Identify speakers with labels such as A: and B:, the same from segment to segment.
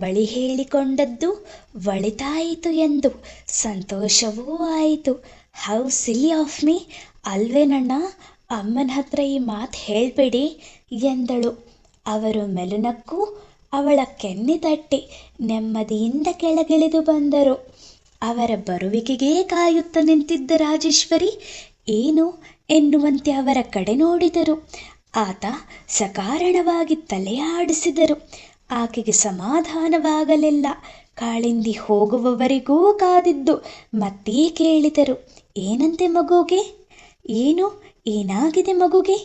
A: ಬಳಿ ಹೇಳಿಕೊಂಡದ್ದು ಒಳಿತಾಯಿತು ಎಂದು ಸಂತೋಷವೂ ಆಯಿತು. ಹೌ ಸಿಲಿ ಆಫ್ ಮೀ, ಅಲ್ವೇನಣ್ಣ? ಅಮ್ಮನ ಹತ್ರ ಈ ಮಾತು ಹೇಳಬೇಡಿ ಎಂದಳು. ಅವರು ಮೆಲುನಕ್ಕೂ ಅವಳ ಕೆನ್ನೆ ತಟ್ಟಿ ನೆಮ್ಮದಿಯಿಂದ ಕೆಳಗಿಳಿದು ಬಂದರು. ಅವರ ಬರುವಿಕೆಗೇ ಕಾಯುತ್ತಾ ನಿಂತಿದ್ದ ರಾಜೇಶ್ವರಿ ಏನು ಎನ್ನುವಂತೆ ಅವರ ಕಡೆ ನೋಡಿದರು. ಆತ ಸಕಾರಣವಾಗಿ ತಲೆ ಆಡಿಸಿದರು. ಆಕೆಗೆ ಸಮಾಧಾನವಾಗಲಿಲ್ಲ. ಕಾಳಿಂದಿ ಹೋಗುವವರೆಗೂ ಕಾದಿದ್ದು ಮತ್ತೇ ಕೇಳಿದರು, ಏನಂತೆ ಮಗುಗೆ? ಏನಾಗಿದೆ ಮಗುಗೆ?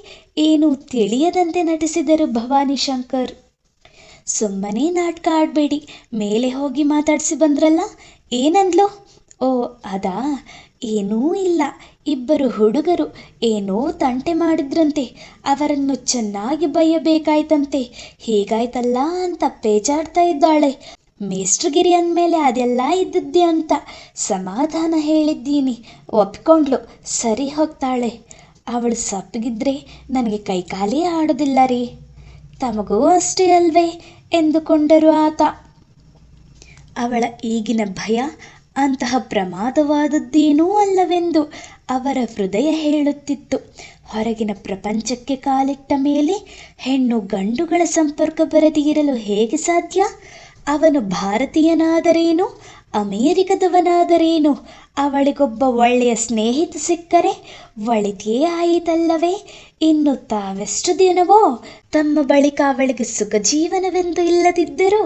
A: ಏನು ತಿಳಿಯದಂತೆ ನಟಿಸಿದರು ಭವಾನಿ ಶಂಕರ್. ಸುಮ್ಮನೆ ನಾಟಕ ಆಡಬೇಡಿ, ಮೇಲೆ ಹೋಗಿ ಮಾತಾಡಿಸಿ ಬಂದ್ರಲ್ಲ, ಏನಂದ್ಲು? ಓ ಅದಾ, ಏನೂ ಇಲ್ಲ. ಇಬ್ಬರು ಹುಡುಗರು ಏನೋ ತಂಟೆ ಮಾಡಿದ್ರಂತೆ, ಅವರನ್ನು ಚೆನ್ನಾಗಿ ಬೈಯಬೇಕಾಯ್ತಂತೆ. ಹೀಗಾಯ್ತಲ್ಲ ಅಂತ ಪೇಚಾಡ್ತಾ ಇದ್ದಾಳೆ. ಮೇಸ್ಟ್ರಗಿರಿ ಅಂದಮೇಲೆ ಅದೆಲ್ಲ ಇದ್ದದ್ದೇ ಅಂತ ಸಮಾಧಾನ ಹೇಳಿದ್ದೀನಿ. ಒಪ್ಕೊಂಡ್ಲು, ಸರಿ ಹೋಗ್ತಾಳೆ. ಅವಳು ಸಪ್ಪಗಿದ್ರೆ ನನಗೆ ಕೈಕಾಲೇ ಆಡೋದಿಲ್ಲ ರೀ. ತಮಗೂ ಅಷ್ಟೇ ಅಲ್ವೇ ಎಂದುಕೊಂಡರು ಆತ. ಅವಳ ಈಗಿನ ಭಯ ಅಂತಹ ಪ್ರಮಾದವಾದದ್ದೇನೂ ಅಲ್ಲವೆಂದು ಅವರ ಹೃದಯ ಹೇಳುತ್ತಿತ್ತು. ಹೊರಗಿನ ಪ್ರಪಂಚಕ್ಕೆ ಕಾಲಿಟ್ಟ ಮೇಲೆ ಹೆಣ್ಣು ಗಂಡುಗಳ ಸಂಪರ್ಕ ಬರದೇ ಇರಲು ಹೇಗೆ ಸಾಧ್ಯ? ಅವನು ಭಾರತೀಯನಾದರೇನು, ಅಮೇರಿಕದವನಾದರೇನು, ಅವಳಿಗೊಬ್ಬ ಒಳ್ಳೆಯ ಸ್ನೇಹಿತ ಸಿಕ್ಕರೆ ಒಳಿತೇ ಆಯಿತಲ್ಲವೇ? ಇನ್ನು ತಾವೆಷ್ಟು ದಿನವೋ ತಮ್ಮ ಬಳಿಕ ಅವಳಿಗೆ ಸುಖ ಜೀವನವೆಂದು ಇಲ್ಲದಿದ್ದರೂ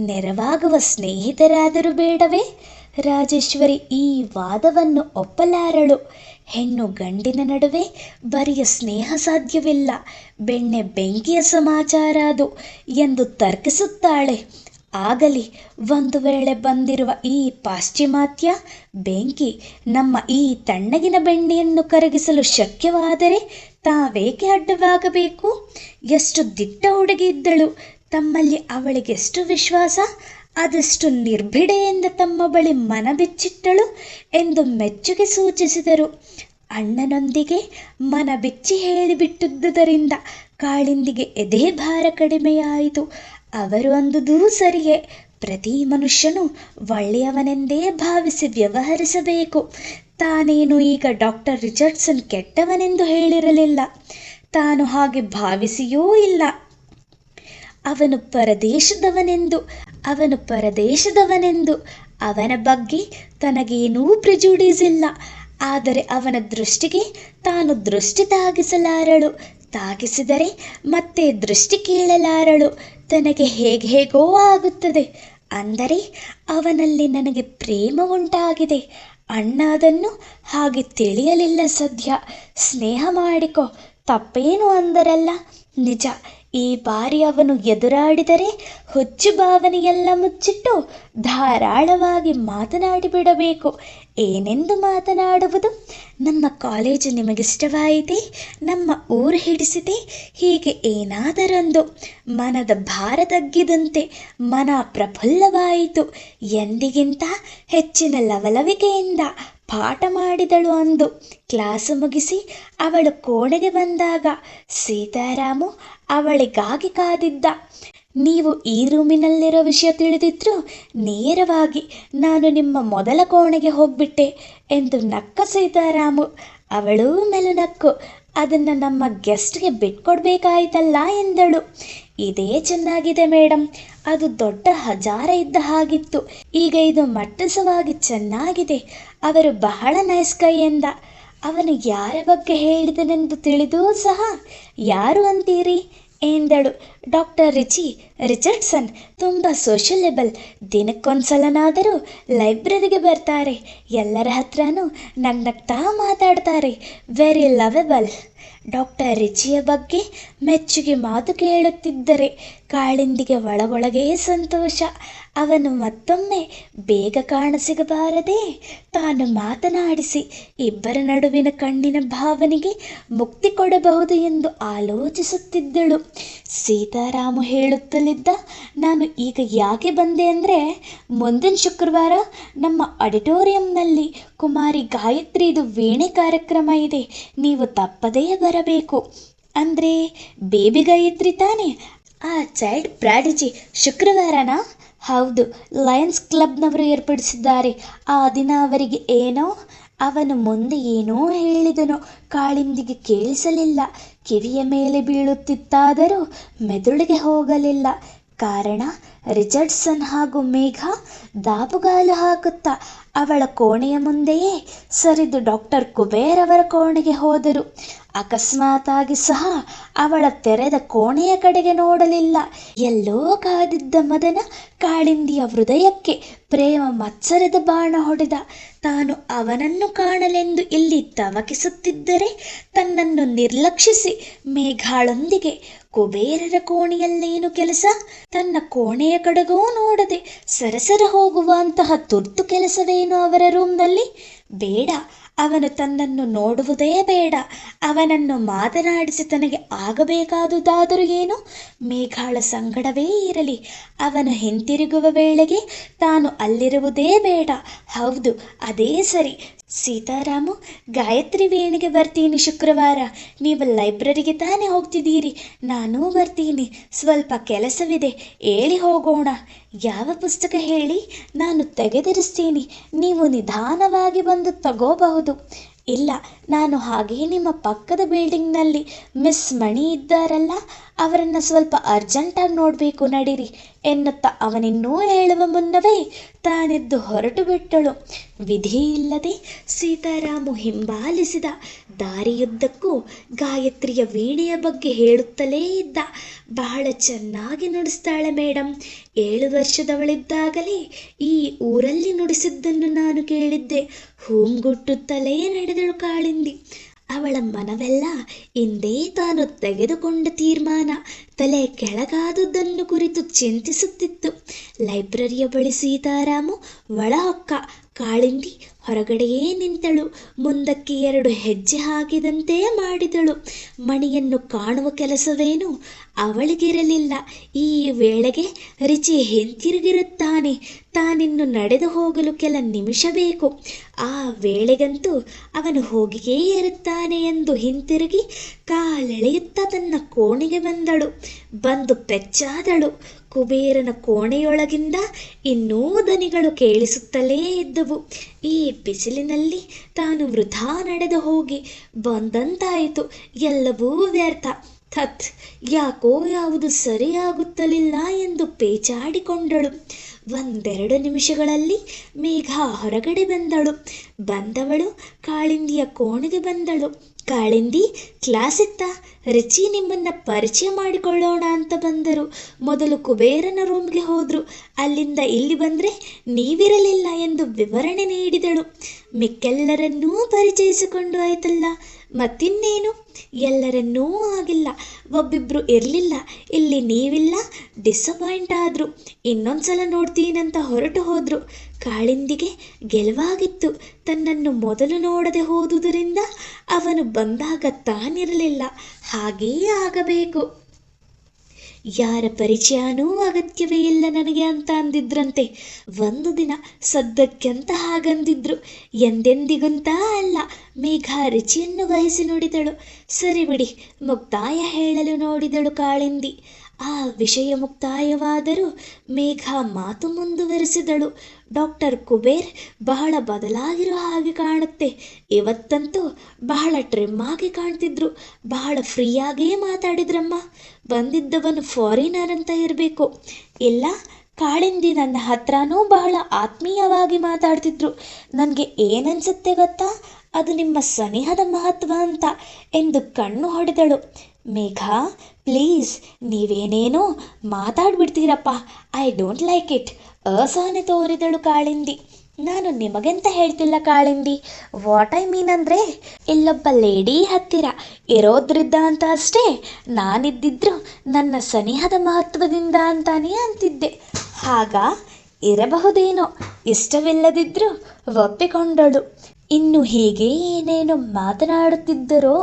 A: ನೆರವಾಗುವ ಸ್ನೇಹಿತರಾದರೂ ಬೇಡವೇ? ರಾಜೇಶ್ವರಿ ಈ ವಾದವನ್ನು ಒಪ್ಪಲಾರಳು. ಹೆಣ್ಣು ಗಂಡಿನ ನಡುವೆ ಬರಿಯ ಸ್ನೇಹ ಸಾಧ್ಯವಿಲ್ಲ, ಬೆಣ್ಣೆ ಬೆಂಕಿಯ ಸಮಾಚಾರ ಅದು ಎಂದು ತರ್ಕಿಸುತ್ತಾಳೆ. ಆಗಲಿ, ಒಂದು ವೇಳೆ ಬಂದಿರುವ ಈ ಪಾಶ್ಚಿಮಾತ್ಯ ಬೆಂಕಿ ನಮ್ಮ ಈ ತಣ್ಣಗಿನ ಬೆಣ್ಣೆಯನ್ನು ಕರಗಿಸಲು ಶಕ್ಯವಾದರೆ ತಾವೇಕೆ ಅಡ್ಡವಾಗಬೇಕು? ಎಷ್ಟು ದಿಟ್ಟ ಹುಡುಗಿ ಇದ್ದಳು. ತಮ್ಮಲ್ಲಿ ಅವಳಿಗೆಷ್ಟು ವಿಶ್ವಾಸ, ಅದೆಷ್ಟು ನಿರ್ಭಿಡೆಯಿಂದ ತಮ್ಮ ಬಳಿ ಮನ ಬಿಚ್ಚಿಟ್ಟಳು ಎಂದು ಮೆಚ್ಚುಗೆ ಸೂಚಿಸಿದರು. ಅಣ್ಣನೊಂದಿಗೆ ಮನ ಬಿಚ್ಚಿ ಹೇಳಿಬಿಟ್ಟಿದ್ದುದರಿಂದ ಕಾಳಿಂದಿಗೆ ಎದೆ ಭಾರ ಕಡಿಮೆಯಾಯಿತು. ಅವರು ಅಂದುದೂ ಸರಿಯೇ, ಪ್ರತಿ ಮನುಷ್ಯನು ಒಳ್ಳೆಯವನೆಂದೇ ಭಾವಿಸಿ ವ್ಯವಹರಿಸಬೇಕು. ತಾನೇನು ಈಗ ಡಾಕ್ಟರ್ ರಿಚರ್ಡ್ಸನ್ ಕೆಟ್ಟವನೆಂದು ಹೇಳಿರಲಿಲ್ಲ, ತಾನು ಹಾಗೆ ಭಾವಿಸಿಯೂ ಇಲ್ಲ. ಅವನು ಪರದೇಶದವನೆಂದು ಅವನ ಬಗ್ಗೆ ತನಗೇನೂ ಪ್ರಿಜುಡೀಸ್ ಇಲ್ಲ. ಆದರೆ ಅವನ ದೃಷ್ಟಿಗೆ ತಾನು ದೃಷ್ಟಿ ತಾಗಿಸಲಾರಳು, ತಾಗಿಸಿದರೆ ಮತ್ತೆ ದೃಷ್ಟಿ ಕೀಳಲಾರಳು. ತನಗೆ ಹೇಗೋ ಆಗುತ್ತದೆ. ಅಂದರೆ ಅವನಲ್ಲಿ ನನಗೆ ಪ್ರೇಮ ಉಂಟಾಗಿದೆ. ಅಣ್ಣ ಅದನ್ನು ಹಾಗೆ ತಿಳಿಯಲಿಲ್ಲ ಸದ್ಯ. ಸ್ನೇಹ ಮಾಡಿಕೊ, ತಪ್ಪೇನು ಅಂದರಲ್ಲ. ನಿಜ, ಈ ಬಾರಿ ಅವನು ಎದುರಾಡಿದರೆ ಹುಚ್ಚು ಭಾವನೆಯೆಲ್ಲ ಮುಚ್ಚಿಟ್ಟು ಧಾರಾಳವಾಗಿ ಮಾತನಾಡಿಬಿಡಬೇಕು. ಏನೆಂದು ಮಾತನಾಡುವುದು? ನಮ್ಮ ಕಾಲೇಜು ನಿಮಗಿಷ್ಟವಾಯಿತೆ, ನಮ್ಮ ಊರು ಹಿಡಿಸಿದೆ, ಹೀಗೆ ಏನಾದರೊಂದು. ಮನದ ಭಾರ ತಗ್ಗಿದಂತೆ ಮನ ಪ್ರಫುಲ್ಲವಾಯಿತು. ಎಂದಿಗಿಂತ ಹೆಚ್ಚಿನ ಲವಲವಿಕೆಯಿಂದ ಪಾಠ ಮಾಡಿದಳು ಅಂದು. ಕ್ಲಾಸು ಮುಗಿಸಿ ಅವಳು ಕೋಣೆಗೆ ಬಂದಾಗ ಸೀತಾರಾಮು ಅವಳಿಗಾಗಿ ಕಾದಿದ್ದ. ನೀವು ಈ ರೂಮಿನಲ್ಲಿರೋ ವಿಷಯ ತಿಳಿದಿದ್ರು ನೇರವಾಗಿ ನಾನು ನಿಮ್ಮ ಮೊದಲ ಕೋಣೆಗೆ ಹೋಗ್ಬಿಟ್ಟೆ ಎಂದು ನಕ್ಕ ಸೀತಾರಾಮು. ಅವಳೂ ಮೆಲುನಕ್ಕು. ಅದನ್ನು ನಮ್ಮ ಗೆಸ್ಟ್ಗೆ ಬಿಟ್ಕೊಡ್ಬೇಕಾಯ್ತಲ್ಲ ಎಂದಳು. ಇದೇ ಚೆನ್ನಾಗಿದೆ ಮೇಡಮ್, ಅದು ದೊಡ್ಡ ಹಜಾರ ಇದ್ದ ಹಾಗಿತ್ತು. ಈಗ ಇದು ಮಟ್ಟಸವಾಗಿ ಚೆನ್ನಾಗಿದೆ. ಅವರು ಬಹಳ ನೈಸ್ ಕೈ ಎಂದ. ಅವನು ಯಾರ ಬಗ್ಗೆ ಹೇಳಿದನೆಂದು ತಿಳಿದೂ ಸಹ ಯಾರು ಅಂತೀರಿ ಎಂದಳು. ಡಾಕ್ಟರ್ ರಿಚರ್ಡ್ಸನ್ ತುಂಬ ಸೋಷಿಯಲೆಬಲ್. ದಿನಕ್ಕೊಂದ್ಸಲನಾದರೂ ಲೈಬ್ರರಿಗೆ ಬರ್ತಾರೆ, ಎಲ್ಲರ ಹತ್ರನೂ ನಗ್ನಗ್ತಾ ಮಾತಾಡ್ತಾರೆ. ವೆರಿ ಲವೆಬಲ್. ಡಾಕ್ಟರ್ ರಿಚಿಯ ಬಗ್ಗೆ ಮೆಚ್ಚುಗೆ ಮಾತು ಕೇಳುತ್ತಿದ್ದರೆ ಕಾಳಿಂದಿಗೆ ಒಳಗೊಳಗೇ ಸಂತೋಷ. ಅವನು ಮತ್ತೊಮ್ಮೆ ಬೇಗ ಕಾಣಸಿಗಬಾರದೆ ತಾನು ಮಾತನಾಡಿಸಿ ಇಬ್ಬರ ನಡುವಿನ ಕಣ್ಣಿನ ಭಾವನೆಗೆ ಮುಕ್ತಿ ಕೊಡಬಹುದು ಎಂದು ಆಲೋಚಿಸುತ್ತಿದ್ದಳು. ಸೀತಾರಾಮು ಹೇಳುತ್ತಲಿದ್ದ, ನಾನು ಈಗ ಯಾಕೆ ಬಂದೆ ಅಂದರೆ, ಮುಂದಿನ ಶುಕ್ರವಾರ ನಮ್ಮ ಆಡಿಟೋರಿಯಂನಲ್ಲಿ ಕುಮಾರಿ ಗಾಯತ್ರಿದು ವೀಣೆ ಕಾರ್ಯಕ್ರಮ ಇದೆ, ನೀವು ತಪ್ಪದೇ ಬರಬೇಕು. ಅಂದರೆ ಬೇಬಿ ಗಾಯತ್ರಿ ತಾನೇ? ಆ ಚೈಲ್ಡ್ ಪ್ರಾಡಿಜಿ ಶುಕ್ರವಾರನಾ? ಹೌದು, ಲಯನ್ಸ್ ಕ್ಲಬ್ನವರು ಏರ್ಪಡಿಸಿದ್ದಾರೆ. ಆ ದಿನ ಅವರಿಗೆ ಏನೋ ಅವನು ಮುಂದೆ ಏನೋ ಹೇಳಿದನು. ಕಾಳಿಂದಿಗೆ ಕೇಳಿಸಲಿಲ್ಲ. ಕಿವಿಯ ಮೇಲೆ ಬೀಳುತ್ತಿತ್ತಾದರೂ ಮೆದುಳಿಗೆ ಹೋಗಲಿಲ್ಲ. ಕಾರಣ, ರಿಚರ್ಡ್ಸನ್ ಹಾಗೂ ಮೇಘ ದಾಪುಗಾಲು ಹಾಕುತ್ತಾ ಅವಳ ಕೋಣೆಯ ಮುಂದೆಯೇ ಸರಿದು ಡಾಕ್ಟರ್ ಕುಬೇರ್ ಅವರ ಕೋಣೆಗೆ ಹೋದರು. ಅಕಸ್ಮಾತಾಗಿ ಸಹ ಅವಳ ತೆರೆದ ಕೋಣೆಯ ಕಡೆಗೆ ನೋಡಲಿಲ್ಲ. ಎಲ್ಲೋ ಕಾದಿದ್ದ ಮದನ ಕಾಳಿಂದಿಯ ಹೃದಯಕ್ಕೆ ಪ್ರೇಮ ಮತ್ಸರದ ಬಾಣ ಹೊಡೆದ. ತಾನು ಅವನನ್ನು ಕಾಣಲೆಂದು ಇಲ್ಲಿ ತವಕಿಸುತ್ತಿದ್ದರೆ ತನ್ನನ್ನು ನಿರ್ಲಕ್ಷಿಸಿ ಮೇಘಾಳೊಂದಿಗೆ ಕುಬೇರರ ಕೋಣೆಯಲ್ಲೇನು ಕೆಲಸ? ತನ್ನ ಕೋಣೆಯ ಕಡೆಗೂ ನೋಡದೆ ಸರಸರ ಹೋಗುವಂತಹ ತುರ್ತು ಕೆಲಸವೇನು ಅವರ ರೂಮ್ನಲ್ಲಿ? ಬೇಡ, ಅವನು ತನ್ನನ್ನು ನೋಡುವುದೇ ಬೇಡ. ಅವನನ್ನು ಮಾತನಾಡಿಸಿ ತನಗೆ ಆಗಬೇಕಾದುದಾದರೂ ಏನು? ಮೇಘಾಳ ಸಂಗಡವೇ ಇರಲಿ. ಅವನು ಹಿಂತಿರುಗುವ ವೇಳೆಗೆ ತಾನು ಅಲ್ಲಿರುವುದೇ ಬೇಡ. ಹೌದು, ಅದೇ ಸರಿ. ಸೀತಾರಾಮು, ಗಾಯತ್ರಿ ವೇಣಿಗೆ ಬರ್ತೀನಿ ಶುಕ್ರವಾರ. ನೀವು ಲೈಬ್ರರಿಗೆ ತಾನೇ ಹೋಗ್ತಿದ್ದೀರಿ? ನಾನೂ ಬರ್ತೀನಿ. ಸ್ವಲ್ಪ ಕೆಲಸವಿದೆ, ಹೇಳಿ ಹೋಗೋಣ. ಯಾವ ಪುಸ್ತಕ ಹೇಳಿ? ನಾನು ತೆಗೆದಿರಿಸ್ತೀನಿ. ನೀವು ನಿಧಾನವಾಗಿ ಬಂದು ತಗೋಬಹುದು. ಇಲ್ಲ, ನಾನು ಹಾಗೇ ನಿಮ್ಮ ಪಕ್ಕದ ಬಿಲ್ಡಿಂಗ್ನಲ್ಲಿ ಮಿಸ್ ಮಣಿ ಇದ್ದಾರಲ್ಲ, ಅವರನ್ನು ಸ್ವಲ್ಪ ಅರ್ಜೆಂಟಾಗಿ ನೋಡಬೇಕು, ನಡೀರಿ ಎನ್ನುತ್ತಾ ಅವನಿನ್ನೂ ಹೇಳುವ ಮುನ್ನವೇ ತಾನೆದ್ದು ಹೊರಟು ಬಿಟ್ಟಳು. ವಿಧಿಯಿಲ್ಲದೆ ಸೀತಾರಾಮು ಹಿಂಬಾಲಿಸಿದ. ದಾರಿಯುದ್ದಕ್ಕೂ ಗಾಯತ್ರಿಯ ವೀಣೆಯ ಬಗ್ಗೆ ಹೇಳುತ್ತಲೇ ಇದ್ದ. ಬಹಳ ಚೆನ್ನಾಗಿ ನುಡಿಸ್ತಾಳೆ ಮೇಡಮ್. 7 ವರ್ಷದವಳಿದ್ದಾಗಲೇ ಈ ಊರಲ್ಲಿ ನುಡಿಸಿದ್ದನ್ನು ನಾನು ಕೇಳಿದ್ದೆ. ಹೂಂಗುಟ್ಟುತ್ತಲೇ ನಡೆದಳು ಕಾಳಿಂದಿ. ಅವಳ ಮನವೆಲ್ಲ ಇಂದೇ ತಾನು ತೆಗೆದುಕೊಂಡ ತೀರ್ಮಾನ ತಲೆ ಕೆಳಗಾದುದನ್ನು ಕುರಿತು ಚಿಂತಿಸುತ್ತಿತ್ತು. ಲೈಬ್ರರಿಯ ಬಳಿ ಸೀತಾರಾಮು ಒಳ ಹೊಕ್ಕ. ಕಾಳಿಂದಿ ಹೊರಗಡೆಯೇ ನಿಂತಳು. ಮುಂದಕ್ಕೆ 2 ಹೆಜ್ಜೆ ಹಾಕಿದಂತೆ ಮಾಡಿದಳು. ಮಣಿಯನ್ನು ಕಾಣುವ ಕೆಲಸವೇನು ಅವಳಿಗಿರಲಿಲ್ಲ. ಈ ವೇಳೆಗೆ ರಿಚಿ ಹಿಂತಿರುಗಿರುತ್ತಾನೆ. ತಾನಿನ್ನು ನಡೆದು ಹೋಗಲು ಕೆಲ ನಿಮಿಷ ಬೇಕು. ಆ ವೇಳೆಗಂತೂ ಅವನು ಹೋಗಿಯೇ ಇರುತ್ತಾನೆ ಎಂದು ಹಿಂತಿರುಗಿ ಕಾಲೆಳೆಯುತ್ತಾ ತನ್ನ ಕೋಣೆಗೆ ಬಂದಳು. ಬಂದು ಪೆಚ್ಚಾದಳು. ಕುಬೇರನ ಕೋಣೆಯೊಳಗಿಂದ ಇನ್ನೂ ದನಿಗಳು ಕೇಳಿಸುತ್ತಲೇ ಇದ್ದವು. ಈ ಬಿಸಿಲಿನಲ್ಲಿ ತಾನು ವೃಥಾ ನಡೆದು ಹೋಗಿ ಬಂದಂತಾಯಿತು. ಎಲ್ಲವೂ ವ್ಯರ್ಥ. ಥತ್, ಯಾಕೋ ಯಾವುದು ಸರಿಯಾಗುತ್ತಲಿಲ್ಲ ಎಂದು ಪೇಚಾಡಿಕೊಂಡಳು. 1-2 ನಿಮಿಷಗಳಲ್ಲಿ ಮೇಘ ಹೊರಗಡೆ ಬಂದಳು. ಬಂದವಳು ಕಾಳಿಂದಿಯ ಕೋಣೆಗೆ ಬಂದಳು. ಕಾಳಿಂದಿ, ಕ್ಲಾಸ್ ಇತ್ತಾ? ರಿಚಿ ನಿಮ್ಮನ್ನ ಪರಿಚಯ ಮಾಡಿಕೊಳ್ಳೋಣ ಅಂತ ಬಂದರು. ಮೊದಲು ಕುಬೇರನ ರೂಮ್ಗೆ ಹೋದ್ರು. ಅಲ್ಲಿಂದ ಇಲ್ಲಿ ಬಂದ್ರೆ ನೀವಿರಲಿಲ್ಲ ಎಂದು ವಿವರಣೆ ನೀಡಿದಳು. ಮಿಕ್ಕೆಲ್ಲರನ್ನೂ ಪರಿಚಯಿಸಿಕೊಂಡು ಆಯ್ತಲ್ಲ, ಮತ್ತಿನ್ನೇನು? ಎಲ್ಲರನ್ನೂ ಆಗಿಲ್ಲ, ಒಬ್ಬಿಬ್ರು ಇರಲಿಲ್ಲ, ಇಲ್ಲಿ ನೀವಿಲ್ಲ, ಡಿಸಪಾಯಿಂಟ್ ಆದ್ರು. ಇನ್ನೊಂದ್ಸಲ ನೋಡ್ತೀನಂತ ಹೊರಟು ಹೋದ್ರು. ಕಾಳಿಂದಿಗೆ ಗೆಲುವಾಗಿತ್ತು. ತನ್ನನ್ನು ಮೊದಲು ನೋಡದೆ ಹೋದುದರಿಂದ ಅವನು ಬಂದಾಗ ತಾನಿರಲಿಲ್ಲ. ಹಾಗೇ ಆಗಬೇಕು. ಯಾರ ಪರಿಚಯನೂ ಅಗತ್ಯವೇ ಇಲ್ಲ ನನಗೆ ಅಂತ ಅಂದಿದ್ರಂತೆ. ಒಂದು ದಿನ ಸದ್ದಕ್ಕೆಂತ ಹಾಗಂದಿದ್ರು. ಎಂದೆಂದಿಗುಂತ ಅಲ್ಲ. ಮೇಘ ರುಚಿಯನ್ನು ವಹಿಸಿ ನೋಡಿದಳು. ಸರಿ ಬಿಡಿ, ಮುಕ್ತಾಯ ಹೇಳಲು ನೋಡಿದಳು ಕಾಳಿಂದಿ. ಆ ವಿಷಯ ಮುಕ್ತಾಯವಾದರೂ ಮೇಘ ಮಾತು ಮುಂದುವರೆಸಿದಳು. ಡಾಕ್ಟರ್ ಕುಬೇರ್ ಬಹಳ ಬದಲಾಗಿರೋ ಹಾಗೆ ಕಾಣುತ್ತೆ. ಇವತ್ತಂತೂ ಬಹಳ ಟ್ರಿಮ್ ಆಗಿ ಕಾಣ್ತಿದ್ರು. ಬಹಳ ಫ್ರೀಯಾಗೇ ಮಾತಾಡಿದ್ರಮ್ಮ. ಬಂದಿದ್ದವನು ಫಾರಿನರ್ ಅಂತ ಇರಬೇಕು. ಇಲ್ಲ, ಕಾಳಿಂದಿ ನನ್ನ ಹತ್ರನೂ ಬಹಳ ಆತ್ಮೀಯವಾಗಿ ಮಾತಾಡ್ತಿದ್ರು. ನನಗೆ ಏನನ್ಸುತ್ತೆ ಗೊತ್ತಾ, ಅದು ನಿಮ್ಮ ಸನಿಹದ ಮಹತ್ವ ಅಂತ ಎಂದು ಕಣ್ಣು ಹೊಡೆದಳು. ಮೇಘ, ಪ್ಲೀಸ್, ನೀವೇನೇನೋ ಮಾತಾಡ್ಬಿಡ್ತೀರಪ್ಪ. I don't like it. ಅಸಹನೆ ತೋರಿದಳು ಕಾಳಿಂದಿ. ನಾನು ನಿಮಗೆಂತ ಹೇಳ್ತಿಲ್ಲ ಕಾಳಿಂದಿ. ವಾಟ್ ಐ ಮೀನ್ ಅಂದರೆ, ಇಲ್ಲೊಬ್ಬ ಲೇಡಿ ಹತ್ತಿರ ಇರೋದ್ರಿದ್ದ ಅಂತ ಅಷ್ಟೇ. ನಾನಿದ್ದಿದ್ರು ನನ್ನ ಸನಿಹದ ಮಹತ್ವದಿಂದ ಅಂತಾನೆ ಅಂತಿದ್ದೆ. ಹಾಗ ಇರಬಹುದೇನೋ. ಇಷ್ಟವಿಲ್ಲದಿದ್ದರೂ ಒಪ್ಪಿಕೊಂಡಳು. ಇನ್ನು ಹೀಗೆ ಏನೇನು ಮಾತನಾಡುತ್ತಿದ್ದರೋ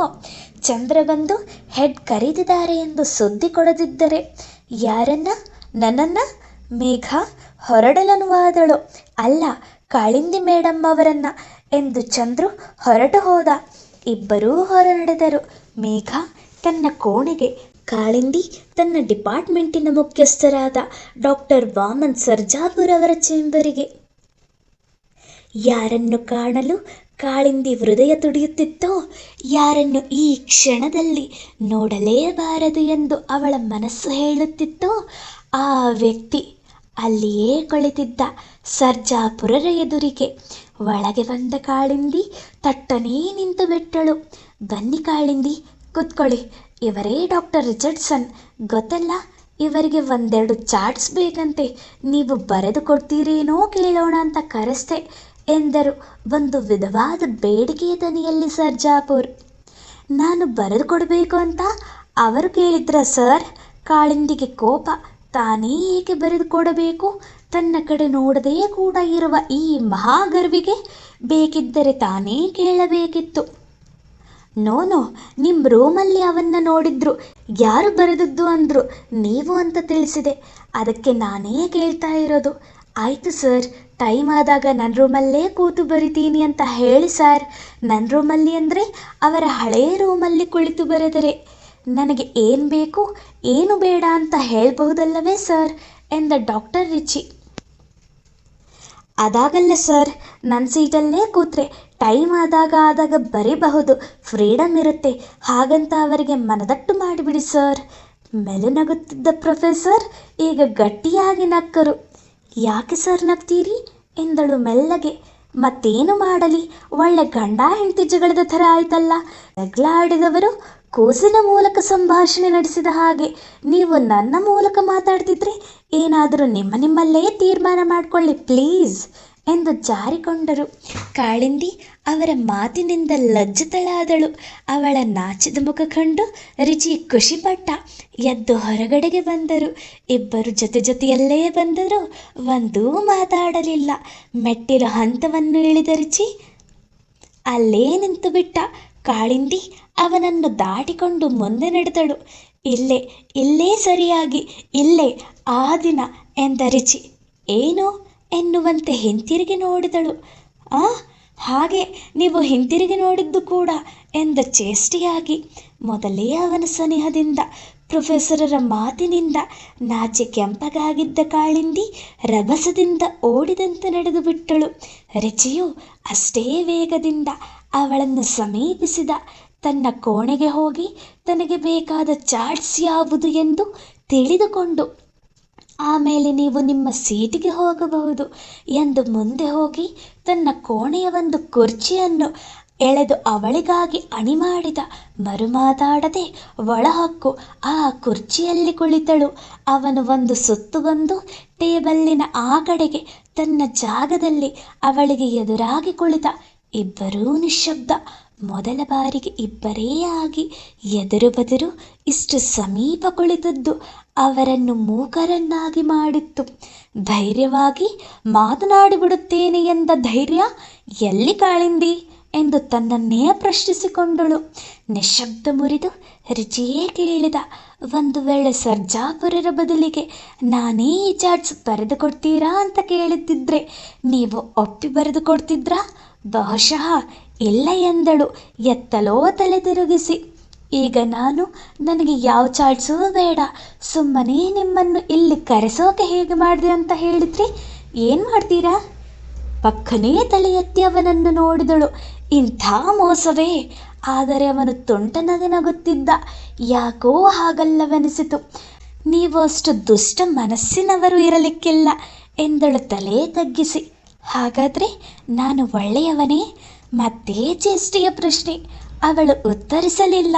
A: ಚಂದ್ರ ಬಂದು ಹೆಡ್ ಕರೀತಿದ್ದಾರೆ ಎಂದು ಸುದ್ದಿ ಕೊಡದಿದ್ದರೆ. ಯಾರನ್ನ? ನನ್ನನ್ನ? ಮೇಘ ಹೊರಡಲನುವಾದಳು. ಅಲ್ಲ, ಕಾಳಿಂದಿ ಮೇಡಮ್ ಅವರನ್ನ ಎಂದು ಚಂದ್ರು ಹೊರಟು ಹೋದ. ಇಬ್ಬರೂ ಹೊರ ನಡೆದರು. ಮೇಘ ತನ್ನ ಕೋಣೆಗೆ, ಕಾಳಿಂದಿ ತನ್ನ ಡಿಪಾರ್ಟ್ಮೆಂಟಿನ ಮುಖ್ಯಸ್ಥರಾದ ಡಾಕ್ಟರ್ ವಾಮನ್ ಸರ್ಜಾಪುರ್ ಅವರ ಚೇಂಬರಿಗೆ. ಯಾರನ್ನು ಕಾಣಲು ಕಾಳಿಂದಿ ಹೃದಯ ತುಡಿಯುತ್ತಿತ್ತೋ, ಯಾರನ್ನು ಈ ಕ್ಷಣದಲ್ಲಿ ನೋಡಲೇಬಾರದು ಎಂದು ಅವಳ ಮನಸ್ಸು ಹೇಳುತ್ತಿತ್ತೋ, ಆ ವ್ಯಕ್ತಿ ಅಲ್ಲಿಯೇ ಕುಳಿತಿದ್ದ ಸರ್ಜಾಪುರರ ಎದುರಿಗೆ. ಒಳಗೆ ಬಂದ ಕಾಳಿಂದಿ ತಟ್ಟನೇ ನಿಂತು ಬಿಟ್ಟಳು. ಬನ್ನಿ ಕಾಳಿಂದಿ, ಕೂತ್ಕೊಳ್ಳಿ. ಇವರೇ ಡಾಕ್ಟರ್ ರಿಚರ್ಡ್ಸನ್, ಗೊತ್ತಲ್ಲ? ಇವರಿಗೆ ಒಂದೆರಡು ಚಾರ್ಟ್ಸ್ ಬೇಕಂತೆ, ನೀವು ಬರೆದು ಕೊಡ್ತೀರೇನೋ ಕೇಳೋಣ ಅಂತ ಕರೆಸ್ತೆ ಎಂದರು ಒಂದು ವಿಧವಾದ ಬೇಡಿಕೆಯ ದನಿಯಲ್ಲಿ ಸರ್ಜಾಪುರ್. ನಾನು ಬರೆದು ಕೊಡಬೇಕು ಅಂತ ಅವರು ಕೇಳಿದ್ರ ಸರ್? ಕಾಳಿಂದಿಗೆ ಕೋಪ. ತಾನೇ ಏಕೆ ಬರೆದು ಕೊಡಬೇಕು? ತನ್ನ ಕಡೆ ನೋಡದೇ ಕೂಡ ಇರುವ ಈ ಮಹಾಗರ್ವಿಗೆ ಬೇಕಿದ್ದರೆ ತಾನೇ ಕೇಳಬೇಕಿತ್ತು. ನೋ, ನಿಮ್ಮ ರೂಮಲ್ಲಿ ಅವನ್ನ ನೋಡಿದ್ರು, ಯಾರು ಬರೆದದ್ದು ಅಂದರು, ನೀವು ಅಂತ ತಿಳಿಸಿದೆ, ಅದಕ್ಕೆ ನಾನೇ ಕೇಳ್ತಾ ಇರೋದು. ಆಯಿತು ಸರ್, ಟೈಮ್ ಆದಾಗ ನನ್ನ ರೂಮಲ್ಲೇ ಕೂತು ಬರಿತೀನಿ ಅಂತ ಹೇಳಿ ಸರ್. ನನ್ನ ರೂಮಲ್ಲಿ ಅಂದರೆ ಅವರ ಹಳೆಯ ರೂಮಲ್ಲಿ ಕುಳಿತು ಬರೆದರೆ ನನಗೆ ಏನು ಬೇಕು ಏನು ಬೇಡ ಅಂತ ಹೇಳಬಹುದಲ್ಲವೇ ಸರ್ ಎಂದ ಡಾಕ್ಟರ್ ರಿಚಿ. ಅದಾಗಲ್ಲ ಸರ್, ನನ್ನ ಸೀಟಲ್ಲೇ ಕೂತ್ರೆ ಟೈಮ್ ಆದಾಗ ಬರೀಬಹುದು, ಫ್ರೀಡಮ್ ಇರುತ್ತೆ, ಹಾಗಂತ ಅವರಿಗೆ ಮನದಟ್ಟು ಮಾಡಿಬಿಡಿ ಸರ್. ಮೆಲುನಗುತ್ತಿದ್ದ ಪ್ರೊಫೆಸರ್ ಈಗ ಗಟ್ಟಿಯಾಗಿ ನಕ್ಕರು. ಯಾಕೆ ಸರ್ ನಗ್ತೀರಿ ಎಂದಳು ಮೆಲ್ಲಗೆ. ಮತ್ತೇನು ಮಾಡಲಿ, ಒಳ್ಳೆ ಗಂಡ ಹೆಂಡತಿ ಜಗಳದ ಥರ ಆಯ್ತಲ್ಲ. ಜಗಳ ಆಡಿದವರು ಕೂಸಿನ ಮೂಲಕ ಸಂಭಾಷಣೆ ನಡೆಸಿದ ಹಾಗೆ ನೀವು ನನ್ನ ಮೂಲಕ ಮಾತಾಡ್ತಿದ್ರೆ ಏನಾದರೂ ನಿಮ್ಮಲ್ಲೇ ತೀರ್ಮಾನ ಮಾಡಿಕೊಳ್ಳಿ ಪ್ಲೀಸ್ ಎಂದು ಜಾರಿಕೊಂಡರು. ಕಾಳಿಂದಿ ಅವರ ಮಾತಿನಿಂದ ಲಜ್ಜಿತಳಾದಳು. ಅವಳ ನಾಚಿದ ಮುಖ ಕಂಡು ರಿಚಿ ಖುಷಿಪಟ್ಟ. ಎದ್ದು ಹೊರಗಡೆಗೆ ಬಂದರು. ಇಬ್ಬರು ಜೊತೆಯಲ್ಲೇ ಬಂದರು. ಒಂದೂ ಮಾತಾಡಲಿಲ್ಲ. ಮೆಟ್ಟಿಲು ಹಂತವನ್ನು ಇಳಿದ ರಿಚಿ ಅಲ್ಲೇ ನಿಂತು ಬಿಟ್ಟ. ಕಾಳಿಂದಿ ಅವನನ್ನು ದಾಟಿಕೊಂಡು ಮುಂದೆ ನಡೆದಳು. ಇಲ್ಲೇ ಸರಿಯಾಗಿ, ಇಲ್ಲೇ ಆ ದಿನ ಎಂದ ರಿಚಿ. ಏನು ಎನ್ನುವಂತೆ ಹಿಂತಿರುಗಿ ನೋಡಿದಳು. ಹಾಗೆ ನೀವು ಹಿಂತಿರುಗಿ ನೋಡಿದ್ದು ಕೂಡ ಎಂದ ಚೇಷ್ಟೆಯಾಗಿ. ಮೊದಲೇ ಅವನ ಸನಿಹದಿಂದ, ಪ್ರೊಫೆಸರರ ಮಾತಿನಿಂದ ನಾಚೆ ಕೆಂಪಗಾಗಿದ್ದ ಕಾಳಿಂದಿ ರಭಸದಿಂದ ಓಡಿದಂತೆ ನಡೆದು ಬಿಟ್ಟಳು. ರಿಚಿಯು ಅಷ್ಟೇ ವೇಗದಿಂದ ಅವಳನ್ನು ಸಮೀಪಿಸಿದ. ತನ್ನ ಕೋಣೆಗೆ ಹೋಗಿ ತನಗೆ ಬೇಕಾದ ಚಾರ್ಟ್ಸ್ ಯಾವುದು ಎಂದು ತಿಳಿದುಕೊಂಡು ಆಮೇಲೆ ನೀವು ನಿಮ್ಮ ಸೀಟಿಗೆ ಹೋಗಬಹುದು ಎಂದು ಮುಂದೆ ಹೋಗಿ ತನ್ನ ಕೋಣೆಯ ಒಂದು ಕುರ್ಚಿಯನ್ನು ಎಳೆದು ಅವಳಿಗಾಗಿ ಅಣಿ ಮಾಡಿದ. ಮರುಮಾತಾಡದೆ ಒಳಹೊಕ್ಕು ಆ ಕುರ್ಚಿಯಲ್ಲಿ ಕುಳಿತಳು. ಅವನು ಒಂದು ಸುತ್ತು ಬಂದು ಟೇಬಲ್ಲಿನ ಆ ಕಡೆಗೆ ತನ್ನ ಜಾಗದಲ್ಲಿ ಅವಳಿಗೆ ಎದುರಾಗಿ ಕುಳಿತ. ಇಬ್ಬರೂ ನಿಶ್ಶಬ್ದ. ಮೊದಲ ಬಾರಿಗೆ ಇಬ್ಬರೇ ಆಗಿ ಎದುರು ಬದುರು ಇಷ್ಟು ಸಮೀಪ ಕುಳಿತದ್ದು ಅವರನ್ನು ಮೂಕರನ್ನಾಗಿ ಮಾಡಿತ್ತು. ಧೈರ್ಯವಾಗಿ ಮಾತನಾಡಿಬಿಡುತ್ತೇನೆ ಎಂದ ಧೈರ್ಯ ಎಲ್ಲಿ ಕಾಳಿಂದಿ ಎಂದು ತನ್ನನ್ನೇ ಪ್ರಶ್ನಿಸಿಕೊಂಡಳು. ನಿಶ್ಶಬ್ದ ಮುರಿದು ರಿಚಿಯೇ ಕೇಳಿದ. ಒಂದು ವೇಳೆ ಸರ್ಜಾಪುರರ ಬದಲಿಗೆ ನಾನೇ ಈ ಚಾರ್ಟ್ಸ್ ಬರೆದು ಕೊಡ್ತೀರಾ ಅಂತ ಕೇಳುತ್ತಿದ್ರೆ ನೀವು ಒಪ್ಪಿ ಬರೆದು ಕೊಡ್ತಿದ್ರಾ? ಬಹುಶಃ ಇಲ್ಲ ಎಂದಳು ಎತ್ತಲೋ ತಲೆ ತಿರುಗಿಸಿ. ಈಗ ನನಗೆ ಯಾವ ಚಾರ್ಟ್ಸೂ ಬೇಡ, ಸುಮ್ಮನೆ ನಿಮ್ಮನ್ನು ಇಲ್ಲಿ ಕರೆಸೋಕೆ ಹೇಗೆ ಮಾಡಿದೆ ಅಂತ ಹೇಳಿದ್ರಿ, ಏನು ಮಾಡ್ತೀರಾ? ಪಕ್ಕನೇ ತಲೆ ಎತ್ತಿ ಅವನನ್ನು ನೋಡಿದಳು. ಇಂಥ ಮೋಸವೇ? ಆದರೆ ಅವನು ತುಂಟನಗೆ ನಗುತ್ತಿದ್ದ. ಯಾಕೋ ಹಾಗಲ್ಲವೆನಿಸಿತು. ನೀವು ಅಷ್ಟು ದುಷ್ಟ ಮನಸ್ಸಿನವರು ಇರಲಿಕ್ಕಿಲ್ಲ ಎಂದಳು ತಲೆ ತಗ್ಗಿಸಿ. ಹಾಗಾದರೆ ನಾನು ಒಳ್ಳೆಯವನೇ? ಮತ್ತೆ ಚೇಷ್ಟೆಯ ಪ್ರಶ್ನೆ. ಅವಳು ಉತ್ತರಿಸಲಿಲ್ಲ.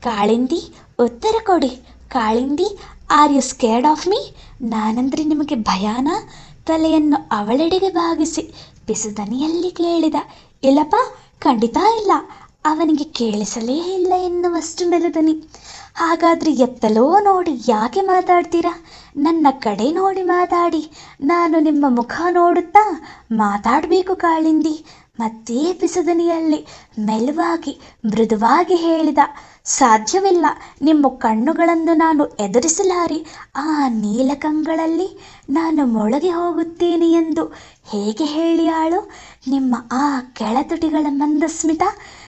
A: ಕಾಳಿಂದಿ, ಉತ್ತರ ಕೊಡಿ. Kalindi, are you scared of me? ನಾನಂದ್ರೆ ನಿಮಗೆ ಭಯಾನಾ? ತಲೆಯನ್ನು ಅವಳೆಡೆಗೆ ಬಾಗಿಸಿ ಪಿಸುದನಿಯಲ್ಲಿ ಕೇಳಿದ. ಇಲ್ಲಪ್ಪ, ಖಂಡಿತ ಇಲ್ಲ. ಅವನಿಗೆ ಕೇಳಿಸಲೇ ಇಲ್ಲ ಎನ್ನುವಷ್ಟು ಮೆಲುದನಿ. ಹಾಗಾದರೆ ಎತ್ತಲೋ ನೋಡಿ ಯಾಕೆ ಮಾತಾಡ್ತೀರಾ? ನನ್ನ ಕಡೆ ನೋಡಿ ಮಾತಾಡಿ. ನಾನು ನಿಮ್ಮ ಮುಖ ನೋಡುತ್ತಾ ಮಾತಾಡಬೇಕು ಕಾಳಿಂದಿ. ಮತ್ತೆ ಪಿಸದನಿಯಲ್ಲಿ ಮೆಲುವಾಗಿ ಮೃದುವಾಗಿ ಹೇಳಿದ, ಸಾಧ್ಯವಿಲ್ಲ, ನಿಮ್ಮ ಕಣ್ಣುಗಳನ್ನು ನಾನು ಎದುರಿಸಲಾರೆ. ಆ ನೀಲಕಂಗಳಲ್ಲಿ ನಾನು ಮೊಳಗಿ ಹೋಗುತ್ತೇನೆ ಎಂದು ಹೇಗೆ ಹೇಳಿಯಾಳು? ನಿಮ್ಮ ಆ ಕೆಳತುಟಿಗಳ ಮಂದಸ್ಮಿತ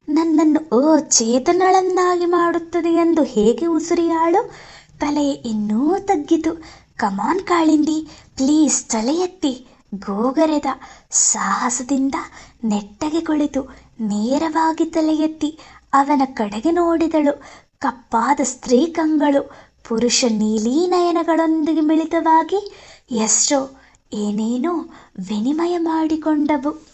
A: ನನ್ನನ್ನು ಚೇತನಳನ್ನಾಗಿ ಮಾಡುತ್ತದೆ ಎಂದು ಹೇಗೆ ಉಸಿರಿಯಾಳು? ತಲೆ ಇನ್ನೂ ತಗ್ಗಿತು. ಕಮಾನ್ ಕಾಳಿಂದಿ, ಪ್ಲೀಸ್ ತಲೆ ಎತ್ತಿ, ಗೋಗರೆದ. ಸಾಹಸದಿಂದ ನೆಟ್ಟಗೆ ಕುಳಿತು ನೇರವಾಗಿ ತಲೆ ಎತ್ತಿ ಅವನ ಕಡೆಗೆ ನೋಡಿದಳು. ಕಪ್ಪಾದ ಸ್ತ್ರೀ ಕಂಗಳು ಪುರುಷ ನೀಲಿ ನಯನಗಳೊಂದಿಗೆ ಮಿಳಿತವಾಗಿ ಎಷ್ಟೋ ಏನೇನೋ ವಿನಿಮಯ ಮಾಡಿಕೊಂಡವು.